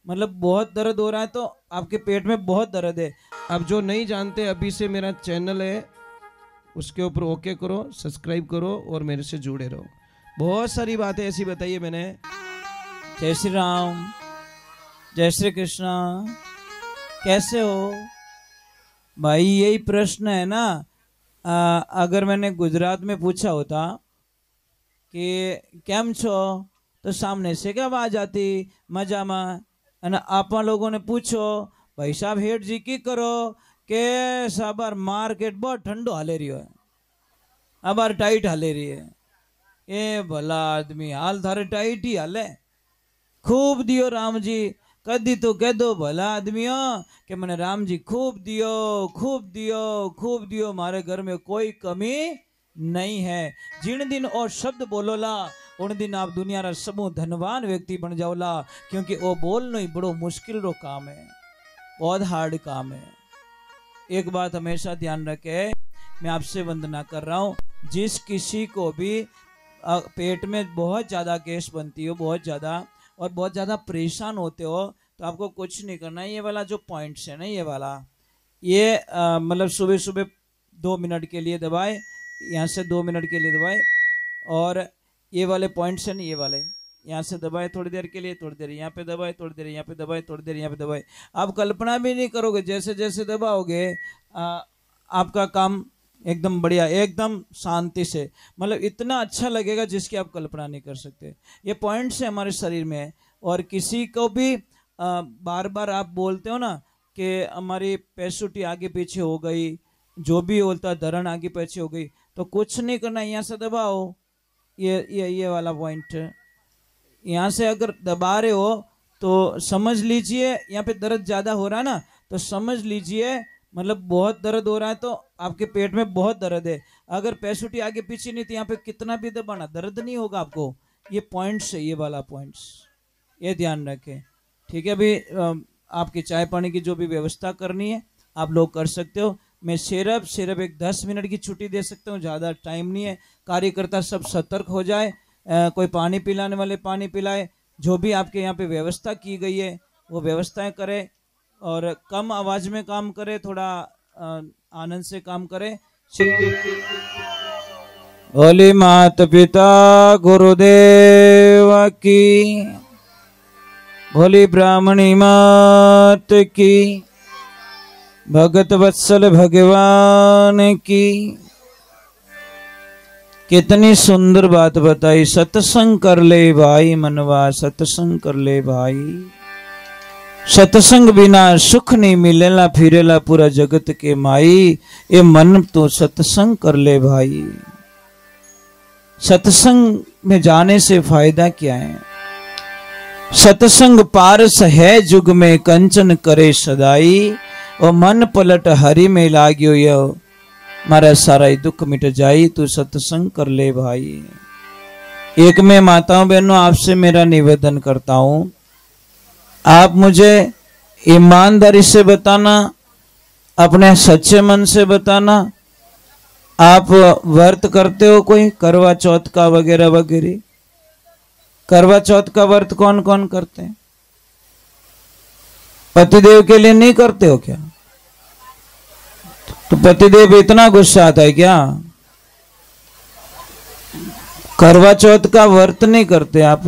मतलब बहुत दर्द हो रहा है तो आपके पेट में बहुत दर्द है। अब जो नहीं जानते, अभी से मेरा चैनल है उसके ऊपर ओके करो, सब्सक्राइब करो और मेरे से जुड़े रहो। बहुत सारी बातें ऐसी बताई है मैंने। जय श्री राम, जय श्री कृष्णा। कैसे हो भाई? यही प्रश्न है ना। अगर मैंने गुजरात में पूछा होता कि केम छो, तो सामने से क्या आवाज आती? मजा में। અને આપા લોકોને પૂછો ભાઈ સાહેબ હેઠ જી की करो કે સાબર मार्केट बहुत ठंडो हाले रही है, अबार टाइट हाले रही है। ए भला आदमी, हाल थारे टाइट ही हाले। खूब दियो राम जी, कदी तो कह दो भला आदमियों कि मैंने राम जी खूब दियो, खूब दियो, खूब दियो, मारे घर में कोई कमी नहीं है। जिन दिन और शब्द बोलोला उन दिन आप दुनिया रा सबू धनवान व्यक्ति बन जाओला, क्योंकि वो बोलना ही बड़ो मुश्किल रो काम है, बहुत हार्ड काम है। एक बात हमेशा ध्यान रखे, मैं आपसे वंदना कर रहा हूँ, जिस किसी को भी पेट में बहुत ज़्यादा गैस बनती हो, बहुत ज़्यादा, और बहुत ज़्यादा परेशान होते हो, तो आपको कुछ नहीं करना है। ये वाला जो पॉइंट्स है ना, ये वाला, ये मतलब सुबह सुबह 2 मिनट के लिए दबाए, यहाँ से 2 मिनट के लिए दबाए, और ये वाले पॉइंट्स हैं, ये वाले यहाँ से दबाए थोड़ी देर के लिए, थोड़ी देर यहाँ पे दबाए, थोड़ी देर यहाँ पे दबाए, थोड़ी देर यहाँ पे दबाए। आप कल्पना भी नहीं करोगे, जैसे जैसे दबाओगे आपका काम एकदम बढ़िया, एकदम शांति से, मतलब इतना अच्छा लगेगा जिसकी आप कल्पना नहीं कर सकते। ये पॉइंट्स है हमारे शरीर में। और किसी को भी बार बार आप बोलते हो ना कि हमारी पैसुटी आगे पीछे हो गई, जो भी होता धरण आगे पीछे हो गई, तो कुछ नहीं करना, यहाँ से दबाओ, ये वाला पॉइंट। यहाँ से अगर दबा रहे हो तो समझ लीजिए यहाँ पे दर्द ज़्यादा हो रहा है ना, तो समझ लीजिए मतलब बहुत दर्द हो रहा है, तो आपके पेट में बहुत दर्द है। अगर पैसुटी आगे पीछे नहीं, तो यहाँ पे कितना भी दबाना दर्द नहीं होगा आपको। ये पॉइंट्स है, ये वाला पॉइंट्स, ये ध्यान रखें, ठीक है। अभी आपकी चाय पानी की जो भी व्यवस्था करनी है आप लोग कर सकते हो। मैं सिर्फ एक 10 मिनट की छुट्टी दे सकता हूँ, ज़्यादा टाइम नहीं है। कार्यकर्ता सब सतर्क हो जाए, कोई पानी पिलाने वाले पानी पिलाए, जो भी आपके यहाँ पे व्यवस्था की गई है वो व्यवस्थाएं करें, और कम आवाज में काम करे, थोड़ा आनंद से काम करे। बोली माता पिता गुरुदेव की, बोली ब्राह्मणी मात की, भगत वत्सल भगवान की। कितनी सुंदर बात बताई, सत्संग कर ले भाई मनवा, सत्संग कर ले भाई, सत्संग बिना सुख नहीं मिलेला, फिरेला पूरा जगत के माई। ये मन तो सत्संग कर ले भाई। सत्संग में जाने से फायदा क्या है? सत्संग पारस है जुग में, कंचन करे सदाई, और मन पलट हरि में लाग्यो यो, मारा सारा ही दुख मिट जाई, तू सत्संग कर ले भाई। एक में माताओं बहनों आपसे मेरा निवेदन करता हूं, आप मुझे ईमानदारी से बताना, अपने सच्चे मन से बताना, आप व्रत करते हो कोई, करवा चौथ का वगैरह वगैरह? करवा चौथ का व्रत कौन कौन करते हैं? पतिदेव के लिए नहीं करते हो क्या? तो पतिदेव इतना गुस्सा आता है क्या? करवा चौथ का व्रत नहीं करते आप?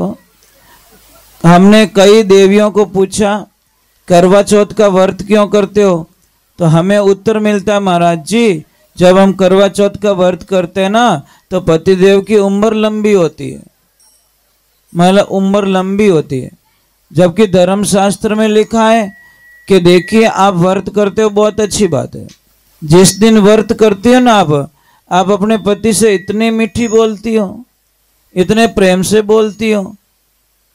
हमने कई देवियों को पूछा करवा चौथ का व्रत क्यों करते हो, तो हमें उत्तर मिलता है, महाराज जी जब हम करवा चौथ का व्रत करते हैं ना, तो पतिदेव की उम्र लंबी होती है, मतलब उम्र लंबी होती है। जबकि धर्मशास्त्र में लिखा है कि देखिए आप व्रत करते हो, बहुत अच्छी बात है, जिस दिन व्रत करती हो ना आप अपने पति से इतनी मीठी बोलती हो, इतने प्रेम से बोलती हो,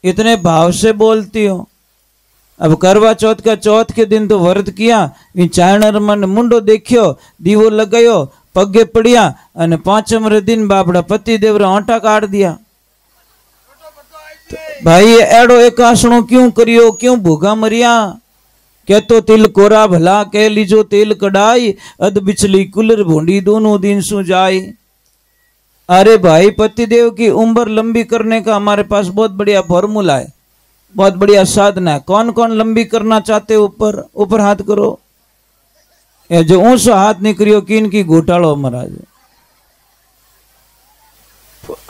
इतने भाव से बोलती हो। अब करवा चौथ का चौथ के दिन तो व्रत किया, चायणर मन मुंडो देखियो, दीवो लगायो, पगे पड़िया, और 5 दिन बापड़ा पतिदेव रा आंटा काट दिया। तो भाई एड़ो एक आसणो क्यों करियो, क्यों भूखा मरिया? क्या तो तिल कोरा भला कह लीजो तेल कढ़ाई, अध बिचली कुलर भोंडी दोनों दिन सु जाई। अरे भाई पतिदेव की उम्र लंबी करने का हमारे पास बहुत बढ़िया फॉर्मूला है। बहुत बढ़िया साधना है। कौन कौन लंबी करना चाहते हो? ऊपर ऊपर हाथ करो। ये जो ऊंचो हाथ नहीं करियो किन की घोटालो महाराज।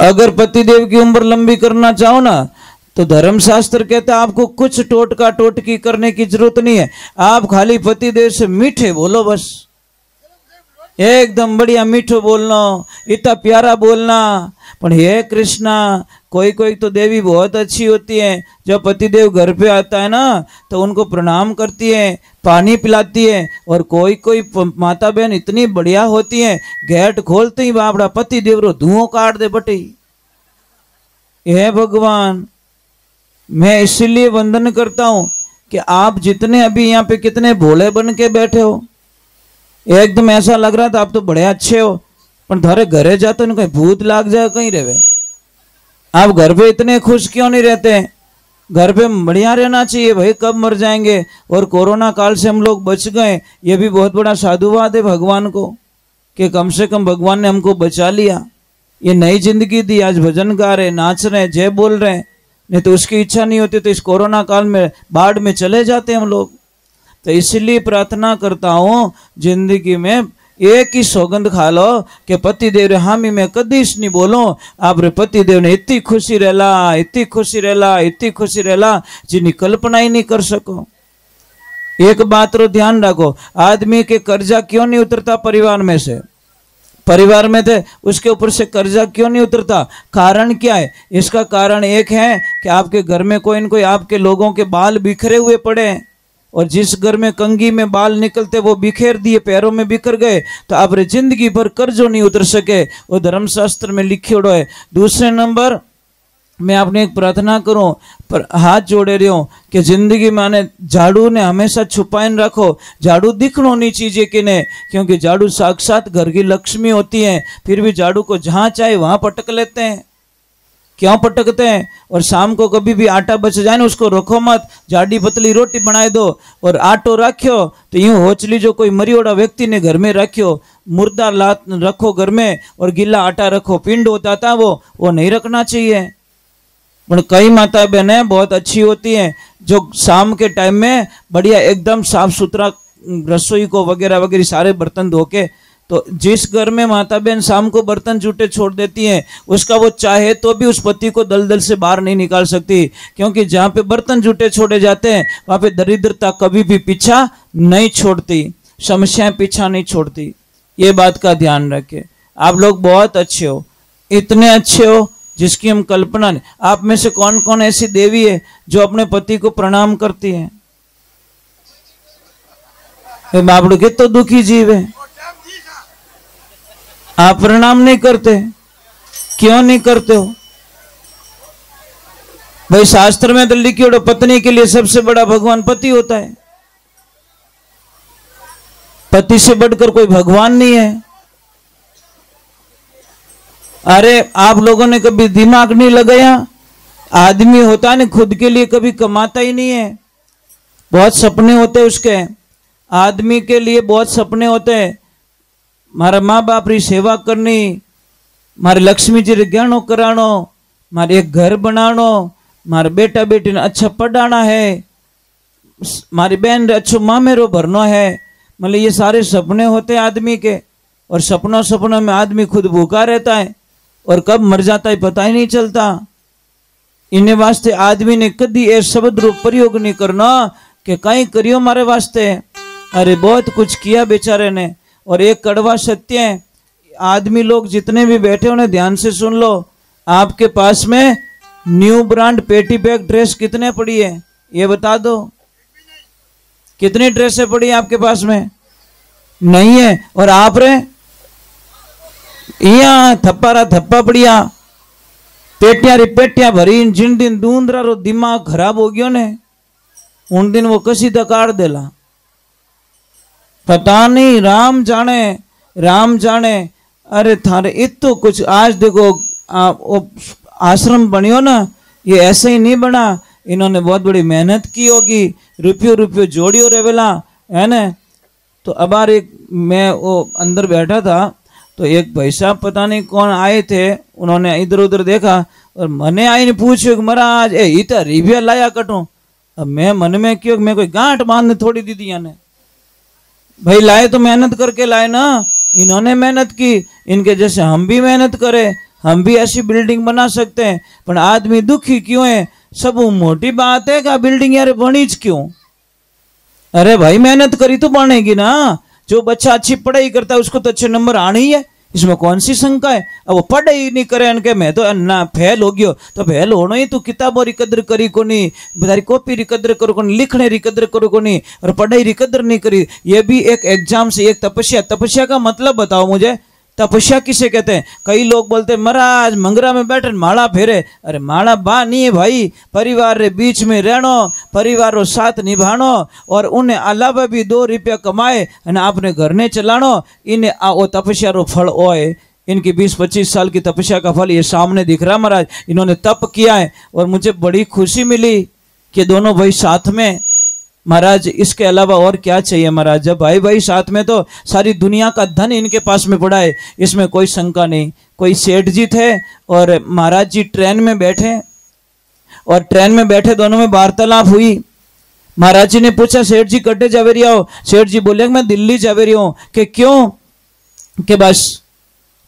अगर पतिदेव की उम्र लंबी करना चाहो ना तो धर्मशास्त्र कहता है आपको कुछ टोटका टोटकी करने की जरूरत नहीं है। आप खाली पतिदेव से मीठे बोलो, बस एकदम बढ़िया मीठो बोलना, इतना प्यारा बोलना। पर हे कृष्णा, कोई कोई तो देवी बहुत अच्छी होती है, जब पतिदेव घर पे आता है ना तो उनको प्रणाम करती है, पानी पिलाती है। और कोई कोई माता बहन इतनी बढ़िया होती है, गेट खोलते ही बापड़ा पतिदेव रो धुआं काट दे बटे। हे भगवान, मैं इसीलिए वंदन करता हूं कि आप जितने अभी यहाँ पे कितने भोले बन के बैठे हो, एकदम ऐसा लग रहा था आप तो बड़े अच्छे हो, पर थारे घरे जाते ना कहीं भूत लाग जाए कहीं रहे। आप घर पे इतने खुश क्यों नहीं रहते? घर पे बढ़िया रहना चाहिए भाई, कब मर जाएंगे। और कोरोना काल से हम लोग बच गए, ये भी बहुत बड़ा साधुवाद है भगवान को कि कम से कम भगवान ने हमको बचा लिया, ये नई जिंदगी दी। आज भजन गा रहे, नाच रहे, जय बोल रहे, नहीं तो उसकी इच्छा नहीं होती तो इस कोरोना काल में बाढ़ में चले जाते हम लोग। तो इसलिए प्रार्थना करता हूं जिंदगी में एक ही सौगंध खा लो कि पतिदेव रे हामी में कदीश नहीं बोलो। आप रे पतिदेव ने इतनी खुशी रहला, इतनी खुशी रहला, इतनी खुशी रहला जिन्हें कल्पना ही नहीं कर सको। एक बात रो ध्यान रखो, आदमी के कर्जा क्यों नहीं उतरता परिवार में से? परिवार में थे उसके ऊपर से कर्जा क्यों नहीं उतरता? कारण क्या है? इसका कारण एक है कि आपके घर में कोई न कोई आपके लोगों के बाल बिखरे हुए पड़े हैं, और जिस घर में कंघी में बाल निकलते वो बिखेर दिए, पैरों में बिखर गए, तो आप जिंदगी भर कर्जों नहीं उतर सके। वो धर्मशास्त्र में लिखियोड़ो है। दूसरे नंबर मैं आपने एक प्रार्थना करूं, पर हाथ जोड़े रही हूं कि जिंदगी में आने झाड़ू ने हमेशा छुपाए रखो। झाड़ू दिखनो नहीं चाहिए कि नहीं, क्योंकि झाड़ू साक्षात घर की लक्ष्मी होती है, फिर भी झाड़ू को जहां चाहे वहां पटक लेते हैं। क्यों पटकते हैं? और शाम को कभी भी आटा बच जाए ना उसको रखो मत, जाडी पतली रोटी बनाए दो और आटो रखो तो यूं होचली जो कोई मरियोड़ा व्यक्ति ने घर में रखो, मुर्दा लात रखो घर में और गीला आटा रखो, पिंड होता था वो नहीं रखना चाहिए। पर कई माता बहनें बहुत अच्छी होती हैं जो शाम के टाइम में बढ़िया एकदम साफ सुथरा रसोई को वगैरह वगैरह सारे बर्तन धो के, तो जिस घर में माता बहन शाम को बर्तन जूठे छोड़ देती हैं उसका वो चाहे तो भी उस पति को दलदल से बाहर नहीं निकाल सकती, क्योंकि जहाँ पे बर्तन जूठे छोड़े जाते हैं वहाँ पे दरिद्रता कभी भी पीछा नहीं छोड़ती, समस्याएं पीछा नहीं छोड़ती। ये बात का ध्यान रखें। आप लोग बहुत अच्छे हो, इतने अच्छे हो जिसकी हम कल्पना नहीं। आप में से कौन कौन ऐसी देवी है जो अपने पति को प्रणाम करती है? बाबड़ू के तो दुखी जीव है, आप प्रणाम नहीं करते, क्यों नहीं करते हो भाई? शास्त्र में तो लिखी पत्नी के लिए सबसे बड़ा भगवान पति होता है, पति से बढ़कर कोई भगवान नहीं है। अरे आप लोगों ने कभी दिमाग नहीं लगाया? आदमी होता है ना खुद के लिए कभी कमाता ही नहीं है, बहुत सपने होते उसके, आदमी के लिए बहुत सपने होते हैं। मारा माँ बाप री सेवा करनी, मारे लक्ष्मी जी रे गहनो करानो, मारे एक घर बनानो, मारे बेटा बेटी ने अच्छा पढ़ाना है, मारी बहन रे अच्छो मामेरो भरना है। मतलब ये सारे सपने होते हैं आदमी के, और सपनों में आदमी खुद भूखा रहता है और कब मर जाता है पता ही नहीं चलता। इन्हें वास्ते आदमी ने कभी ये शब्द रूप प्रयोग नहीं करना कि कहीं करियो मारे वास्ते। अरे बहुत कुछ किया बेचारे ने। और एक कड़वा सत्य है, आदमी लोग जितने भी बैठे उन्हें ध्यान से सुन लो, आपके पास में न्यू ब्रांड पेटी बैग ड्रेस कितने पड़ी है ये बता दो? कितनी ड्रेसें पड़ी है आपके पास में? नहीं है। और आप रे यहाँ थप्पा थप्पा पड़िया, पेटिया री पेटिया भरी। जिन दिन दूंदरा रो दिमाग खराब हो गयो ने उन दिन वो कसी तकार देला, पता नहीं, राम जाने राम जाने। अरे थारे इतो कुछ आज देखो आश्रम बनियो ना, ये ऐसे ही नहीं बना, इन्होंने बहुत बड़ी मेहनत की होगी, रुपयो जोड़ियो रेवेला है ना। तो अब एक मैं वो अंदर बैठा था तो एक भाई साहब पता नहीं कौन आए थे, उन्होंने इधर उधर देखा और मने आईने पूछ्यो कि महाराज ए ई तो रिव्या लाया कटो। अब मैं मन में क्यों, मैं कोई गांठ बांधने थोड़ी दी थी याने, भाई लाए तो मेहनत करके लाए ना, इन्होंने मेहनत की, इनके जैसे हम भी मेहनत करें, हम भी ऐसी बिल्डिंग बना सकते हैं। पर आदमी दुखी क्यों है? सब मोटी बात है कि बिल्डिंग यार बनीच क्यों? अरे भाई मेहनत करी तो बनेगी ना। जो बच्चा अच्छी पढ़ाई करता है उसको तो अच्छे नंबर आने ही है, इसमें कौन सी शंका है? अब वो पढ़ाई नहीं करे इनके मैं तो ना फेल हो गयो, तो फेल होना ही तू किताबों री कदर करी को नहीं, बतारी कॉपी री कदर करो को नहीं, लिखने री कदर करो को नहीं, और पढ़ाई री कदर नहीं करी। ये भी एक एग्जाम से एक तपस्या। तपस्या का मतलब बताओ मुझे, तपस्या किसे कहते हैं? कई लोग बोलते हैं महाराज मंगरा में बैठे माला फेरे। अरे माला बा नहीं है भाई, परिवार रे बीच में रहनो, परिवार रो साथ निभानो, और उन्हें अलावा भी 2 रुपया कमाए और आपने घर ने चलानो, इन्हें वो तपस्या रो फल ओए। इनकी 20-25 साल की तपस्या का फल ये सामने दिख रहा महाराज। इन्होंने तप किया है और मुझे बड़ी खुशी मिली कि दोनों भाई साथ में। महाराज इसके अलावा और क्या चाहिए महाराज? जब भाई भाई साथ में तो सारी दुनिया का धन इनके पास में पड़ा है, इसमें कोई शंका नहीं। कोई सेठ जी थे और महाराज जी ट्रेन में बैठे, और ट्रेन में बैठे दोनों में वार्तालाप हुई। महाराज जी ने पूछा सेठ जी कटे जावे रही हो? सेठ जी बोले मैं दिल्ली जावे रही हूँ। कि क्यों? कि बस।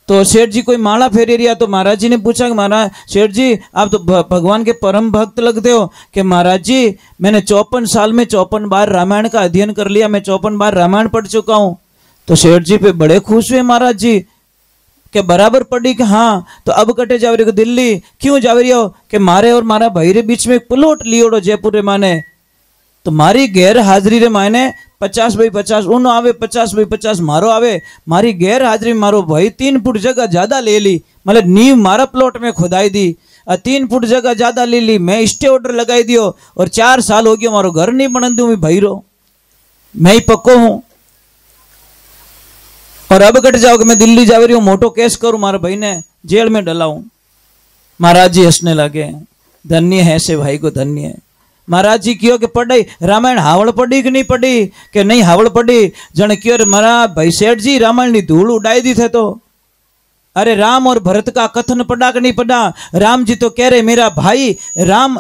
तो सेठ जी कोई माला फेरे रिया, तो महाराज जी ने पूछा कि महाराज सेठ जी आप तो भगवान के परम भक्त लगते हो। कि महाराज जी मैंने 54 साल में 54 बार रामायण का अध्ययन कर लिया, मैं 54 बार रामायण पढ़ चुका हूँ। तो सेठ जी पे बड़े खुश हुए महाराज जी कि बराबर पढ़ी। कि हाँ। तो अब कटे जावे रही हो दिल्ली? क्यों जावे रही हो? कि मारे और मारा भाई रे बीच में एक प्लॉट लियोड़ो जयपुर रे माने, तो मारी गैर हाजरी रे मायने 50x50 उन आवे, 50x50 मारो आवे। मारी गैर हाजरी मारो भाई 3 फुट जगह ज्यादा ले ली, मतलब नींव मारा प्लॉट में खुदाई दी, 3 फुट जगह ज्यादा ले ली, मैं स्टे ऑर्डर लगाई दियो, और 4 साल हो गया मारो घर नहीं बन दूं भाई रो, मैं ही पक्को हूं। और अब कट जाओ कि मैं दिल्ली जा रही हूं, मोटो केस करूं, मारे भाई ने जेल में डलाऊं। महाराज जी हंसने लगे, धन्य है से भाई को, धन्य है। महाराज जी क्यों कि पढ़ी रामायण हावड़ पढ़ी कि नहीं पढ़ी? कि नहीं हावड़ पढ़ी। जन क्यों रे महाराज भाई सेठ जी रामायण की धूल उड़ाई दी थे। तो अरे राम और भरत का कथन पढ़ा कि नहीं पढ़ा? राम जी तो कह रहे मेरा भाई राम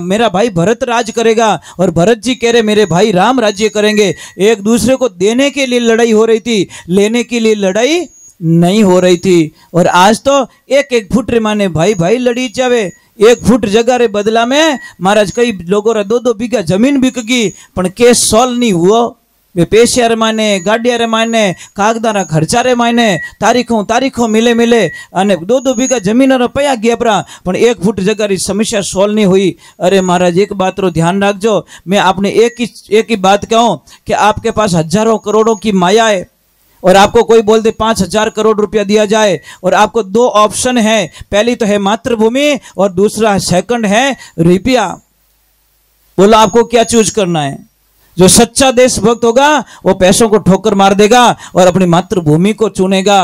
मेरा भाई भरत राज करेगा, और भरत जी कह रहे मेरे भाई राम राज्य करेंगे। एक दूसरे को देने के लिए लड़ाई हो रही थी, लेने के लिए लड़ाई नहीं हो रही थी। और आज तो 1-1 फुट रे माने भाई भाई लड़ी जावे। 1 फुट जगह रे बदला में महाराज कई लोगों रा 2-2 बीघा जमीन बिक गई, पण केस सॉल्व नहीं हुआ। वे पैसा रे माने, गाड़िया रे माने, कागदा रा खर्चा रे माने, तारीखों मिले अने 2-2 बीघा जमीन रा पया गया परा, पण 1 फुट जगह री समस्या सॉल्व नहीं हुई। अरे महाराज एक बात रो ध्यान रखजो, मैं आपने एक ही बात कहूं कि आपके पास हजारों करोड़ों की माया है, और आपको कोई बोल दे 5,000 करोड़ रुपया दिया जाए, और आपको 2 ऑप्शन है, पहली तो है मातृभूमि और दूसरा सेकंड है रुपया। बोलो आपको क्या चूज करना है? जो सच्चा देशभक्त होगा वो पैसों को ठोकर मार देगा और अपनी मातृभूमि को चुनेगा,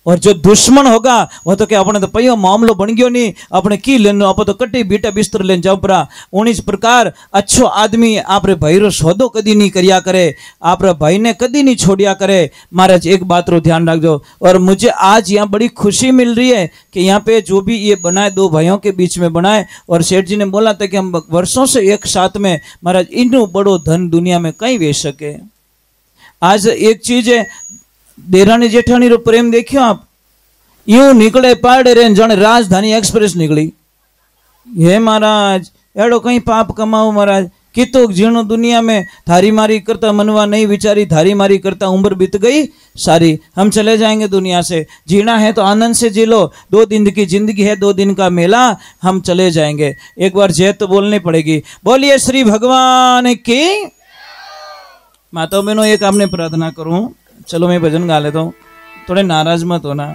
और जो दुश्मन होगा वो तो क्या अपने तो पयो मामलो बन गयो नहीं, अपने की लेनो, आप तो कट्टी बीटा बिस्तर लेन जाओ परा। उन्हीं प्रकार अच्छो आदमी आप रे भाई रो सौदो कदी नहीं करिया करे, आप रे भाई ने कदी नहीं छोड़िया करे। महाराज एक बात रो ध्यान रखो। और मुझे आज यहाँ बड़ी खुशी मिल रही है कि यहाँ पे जो भी ये बनाए 2 भाइयों के बीच में बनाए, और सेठ जी ने बोला था कि हम वर्षों से एक साथ में, महाराज इनो बड़ो धन दुनिया में कहीं बेच सके। आज एक चीज है, देरानी जेठानी रो प्रेम देखियो आप, यूं निकले पाड़े रे जन राजधानी एक्सप्रेस निकली। ये महाराज एड़ो कहीं पाप कमाओ महाराज, कितो जीणो दुनिया में, थारी मारी करता मनवा नहीं विचारी, थारी मारी करता उम्र बीत गई सारी। हम चले जाएंगे दुनिया से, जीना है तो आनंद से जी लो, 2 दिन की जिंदगी है, 2 दिन का मेला, हम चले जाएंगे। एक बार जय तो बोलनी पड़ेगी। बोलिए श्री भगवान की। माताओं बहनों एक आपने प्रार्थना करूं, चलो मैं भजन गा लेता हूँ, थोड़े नाराज मत होना,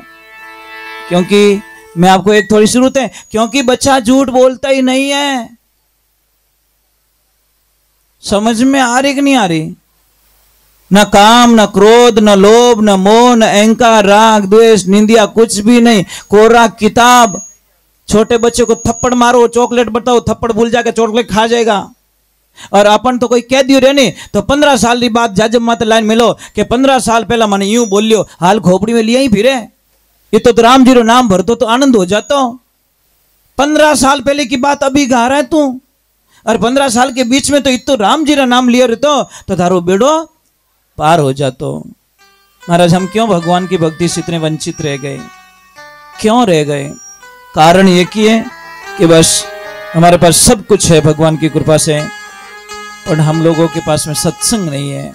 क्योंकि मैं आपको एक थोड़ी जरूरत है, क्योंकि बच्चा झूठ बोलता ही नहीं है। समझ में आ रही कि नहीं आ रही? न काम, न क्रोध, न लोभ, न मोह, न अहंकार, राग, द्वेष, निंदिया, कुछ भी नहीं, कोरा किताब। छोटे बच्चे को थप्पड़ मारो, चॉकलेट बताओ, थप्पड़ भूल जाके चॉकलेट खा जाएगा। और अपन तो कोई कह दियो रे नहीं तो 15 साल की बात जज मत लाइन मिलो कि 15 साल पहला मैंने यूं बोलियो, हाल खोपड़ी में लिया ही फिरे। ये तो राम जी रो नाम भर दो तो आनंद हो जाता। 15 साल पहले की बात अभी गा रहा है तू, और 15 साल के बीच में तो इतो राम जी रा नाम लियो रे तो थारो बेड़ो पार हो जातो। महाराज हम क्यों भगवान की भक्ति से इतने वंचित रह गए, क्यों रह गए? कारण ये कि है कि बस हमारे पास सब कुछ है भगवान की कृपा से, पर हम लोगों के पास में सत्संग नहीं है।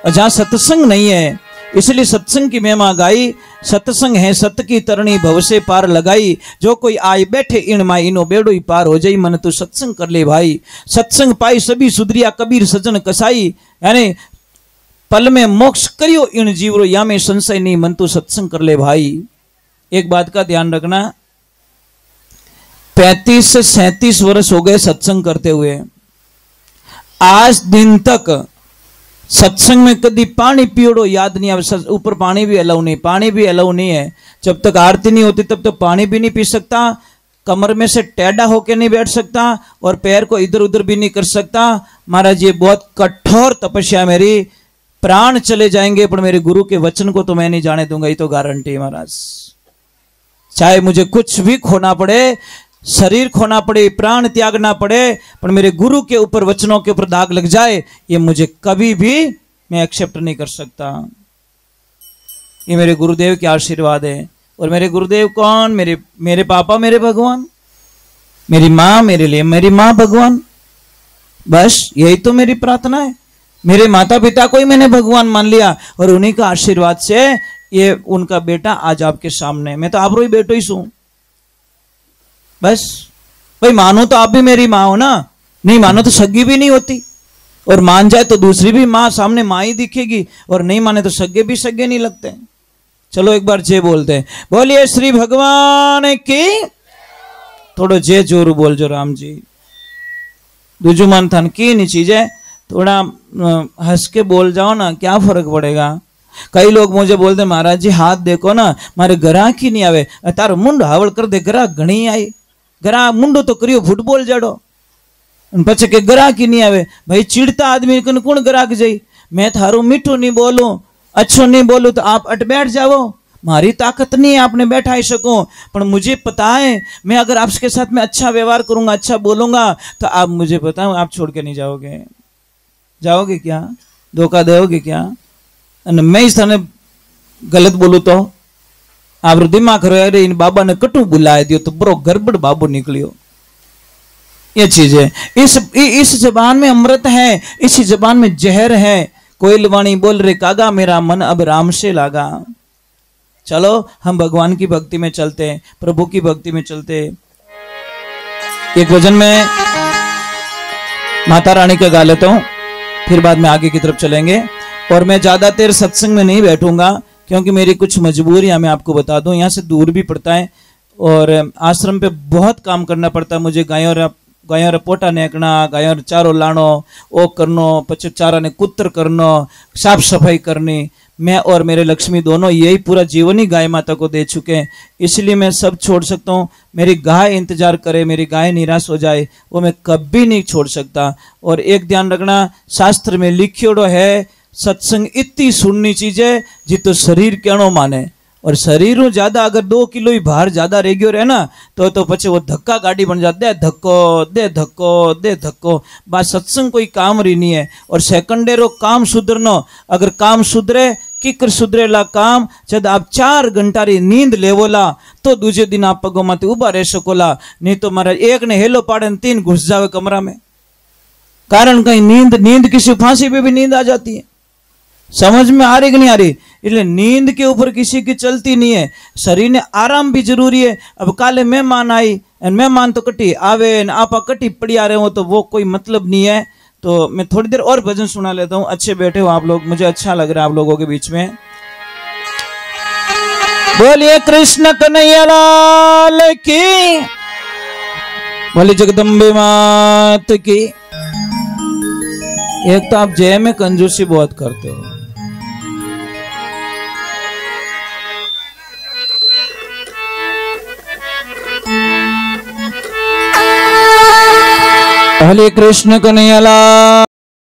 और जहां सत्संग नहीं है इसलिए सत्संग की महिमा गाई। सत्संग है सत की तरणी भव से पार लगाई, जो कोई आए बैठे इन माई इनो बेड़ो ही पार हो जाई। मन तू सत्संग कर ले भाई, सत्संग पाई सभी सुधरिया कबीर सजन कसाई। यानी पल में मोक्ष करियो इन जीवरो या में संशय नहीं, मन तू सत्संग कर ले भाई। एक बात का ध्यान रखना, 35 से 37 वर्ष हो गए सत्संग करते हुए, आज दिन तक सत्संग में कभी पानी पियोड़ो याद नहीं आवे। ऊपर पानी भी अलाउ नहीं, पानी भी अलाउ नहीं है। जब तक आरती नहीं होती तब तक पानी भी नहीं पी सकता, कमर में से टेढ़ा होके नहीं बैठ सकता, और पैर को इधर उधर भी नहीं कर सकता। महाराज ये बहुत कठोर तपस्या, मेरी प्राण चले जाएंगे पर मेरे गुरु के वचन को तो मैं नहीं जाने दूंगा, ये तो गारंटी है महाराज। चाहे मुझे कुछ भी खोना पड़े, शरीर खोना पड़े, प्राण त्यागना पड़े, पर मेरे गुरु के ऊपर वचनों के ऊपर दाग लग जाए, ये मुझे कभी भी मैं एक्सेप्ट नहीं कर सकता। ये मेरे गुरुदेव के आशीर्वाद है। और मेरे गुरुदेव कौन? मेरे पापा, मेरे भगवान, मेरी माँ, मेरे लिए मेरी माँ भगवान। बस यही तो मेरी प्रार्थना है। मेरे माता पिता को ही मैंने भगवान मान लिया, और उन्हीं का आशीर्वाद से ये उनका बेटा आज आपके सामने। मैं तो आप रो ही बेटो ही सू। बस भाई, मानो तो आप भी मेरी माँ हो ना, नहीं मानो तो सगी भी नहीं होती, और मान जाए तो दूसरी भी माँ सामने माँ ही दिखेगी, और नहीं माने तो सगे भी सगे नहीं लगते। चलो एक बार जय बोलते हैं, बोलिए श्री भगवान की। थोड़ा जय जोर बोल जो राम जी। दूजू मन थन की नहीं चीजें, थोड़ा हंस के बोल जाओ ना, क्या फर्क पड़ेगा। कई लोग मुझे बोलते महाराज जी हाथ देखो ना, मारे ग्राहक ही नहीं आवे। तारो मुंड हावड़ कर दे, ग्राहक घणी आई। ग्राहक मुंडो तो करियो फुटबॉल जड़ो, पछे के ग्राहक ही नहीं आवे। भाई चिड़ता आदमी कन कौन ग्राहक जाई। मैं थारो मीठो नहीं बोलूं, अच्छो नहीं बोलूं तो आप अट बैठ जाओ। मारी ताकत नहीं है आपने बैठा ही सको, पर मुझे पता है मैं अगर आपके साथ में अच्छा व्यवहार करूंगा, अच्छा बोलूंगा, तो आप मुझे पता है आप छोड़ के नहीं जाओगे। जाओगे क्या? धोखा दोगे क्या? मैं इस थाने गलत बोलू तो आप दिमाग अरे इन बाबा ने कटू बुलाए दियो तो बरो गड़बड़ बाबू निकलियो। ये चीज है। इस जबान में अमृत है, इसी जबान में जहर है। कोयल वाणी बोल रे कागा, मेरा मन अब राम से लागा। चलो हम भगवान की भक्ति में चलते हैं, प्रभु की भक्ति में चलते। एक भजन में माता रानी का गा लेता हूं, फिर बाद में आगे की तरफ चलेंगे। और मैं ज्यादा देर सत्संग में नहीं बैठूंगा, क्योंकि मेरी कुछ मजबूरियां मैं आपको बता दूं। यहाँ से दूर भी पड़ता है, और आश्रम पे बहुत काम करना पड़ता है मुझे। गायों रे पोटा नेकना, गायों रे चारो लानो, ओ करनो, पछे चारा ने कुत्र करनो, साफ सफाई करनी। मैं और मेरे लक्ष्मी दोनों यही पूरा जीवन ही गाय माता को दे चुके हैं, इसलिए मैं सब छोड़ सकता हूँ। मेरी गाय इंतजार करे, मेरी गाय निराश हो जाए, वो मैं कभी नहीं छोड़ सकता। और एक ध्यान रखना, शास्त्र में लिखियोड़ो है सत्संग इतनी सुननी चीज है जितो शरीर कहनो माने। और शरीर ज्यादा अगर 2 किलो ही भार ज्यादा रह गयो रहे ना, तो पछे वो धक्का गाड़ी बन जाता है। धक्को दे धक्को दे धक्को, बात सत्संग कोई काम रही नहीं है। और सेकंडेरो काम सुधरनो, अगर काम सुधरे किकर सुधरेला काम, जब आप 4 घंटा री नींद लेवोला तो दूसरे दिन आप पगों माथे उभा रह सकोला। नहीं तो मारा एक ने हेलो पाड़े 3 घुस जावे कमरा में। कारण कहीं नींद किसी फांसी पे भी नींद आ जाती है। समझ में आ रही कि नहीं आ रही? इसलिए नींद के ऊपर किसी की चलती नहीं है। शरीर ने आराम भी जरूरी है। अब काले मेहमान आई, मेहमान तो कटी आवे, आपा कटी पड़ी आ रहे हो, तो वो कोई मतलब नहीं है। तो मैं थोड़ी देर और भजन सुना लेता हूँ। अच्छे बैठे हो आप लोग, मुझे अच्छा लग रहा है आप लोगों के बीच में। बोलिए कृष्ण कन्हैया लाल की, बोलिए जगदम्बे मात की। एक तो आप जय में कंजूसी बहुत करते हो। बोलिए कृष्ण कन्हैया लाल।